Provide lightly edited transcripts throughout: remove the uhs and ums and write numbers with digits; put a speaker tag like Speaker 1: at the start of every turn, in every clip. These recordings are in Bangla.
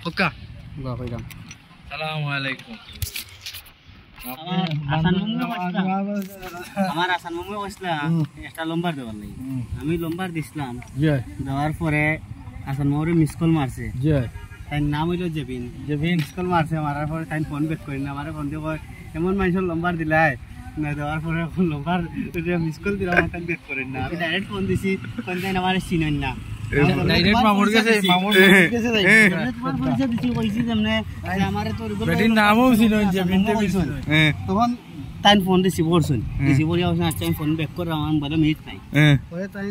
Speaker 1: ওকা
Speaker 2: গা কইরাম
Speaker 1: আসসালামু আলাইকুম
Speaker 2: আমার আসান মামু কইছলা একটা লম্বার দেওয়ার লাগি আমি লম্বার দিছিলাম
Speaker 1: জয়
Speaker 2: দেওয়ার পরে আসান মামুরে মিস কল মারছে
Speaker 1: জয়
Speaker 2: তাই নাম হইল জেবিন মিস কল মারছে মারার পরে তাই ফোন ব্যাক করি না আমারে ফোন দিয়ে কয় এমন মানুষের লম্বার দিলাই না দেওয়ার পরে লম্বার মিস কল দিলাম তাই ব্যাক করেন না আমি ডাইরেক্ট ফোন দিছি ফোন দেন আমারে চিনেন না
Speaker 1: ডাইরেক্ট মামুর কাছে
Speaker 2: যাই তোমার পরিচয় দিছি কইছি যেমনে আমারে তোর
Speaker 1: বেটির নামও ছিল জেবিনতে বিছিল
Speaker 2: তখন তাই ফোন রিসিভ করছুন রিসিভ করিয়া বলছেন আচ্ছা আমি ফোন ব্যাক করে আমার বলে মিনিট নাই ওই তাই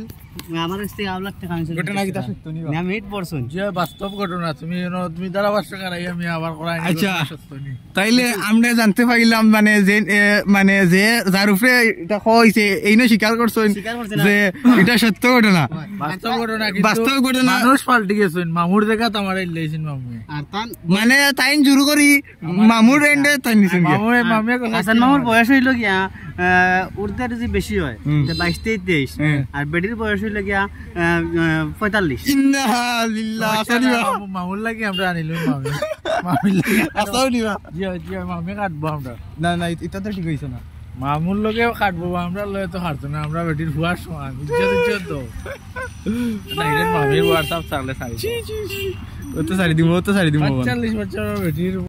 Speaker 2: আমার কাছে আবলাক টাকা আনছেন
Speaker 1: ঘটনা কি তা সত্য নি
Speaker 2: না মিনিট পড়ছুন
Speaker 1: যে বাস্তব ঘটনা তুমি তুমি দ্বারা বাস করাই আমি আবার করাই
Speaker 3: আচ্ছা
Speaker 1: সত্য নি
Speaker 3: তাইলে আমরা জানতে পাইলাম মানে যে যার উপরে এটা কইছে এইনো স্বীকার করছেন যে এটা সত্য ঘটনা
Speaker 1: বাস্তব ঘটনা
Speaker 3: বাস্তব ঘটনা
Speaker 1: মানুষ পাল্টি গেছেন মামুর দেখা তোমার ইলেছেন মামু
Speaker 2: আর তান
Speaker 3: মানে তাইন জুরু করি মামুর এন্ডে তাই নিছেন
Speaker 1: মামু
Speaker 2: হাসান মামুর বয়স হইল গিয়া উর্দার যে বেশি হয় 22-23 আর বেটির বয়স হইল গিয়া 45
Speaker 3: ইন্না লিল্লাহ সাদিবা
Speaker 1: মামুর লাগি আমরা আনিলাম মামুর লাগি
Speaker 3: আসাও নিবা
Speaker 1: জি মামু কাটবো আমরা
Speaker 3: না না এটা তো ঠিক হইছে না
Speaker 1: মামুর লগে কাটবো আমরা লয়ে তো হারতো না আমরা বেটির হুয়ার সময় ইজ্জত তো ডাইরেক্ট মামির হোয়াটসঅ্যাপ চালে সারি
Speaker 3: ও তো সারি দিব
Speaker 1: 40 বছর বেটির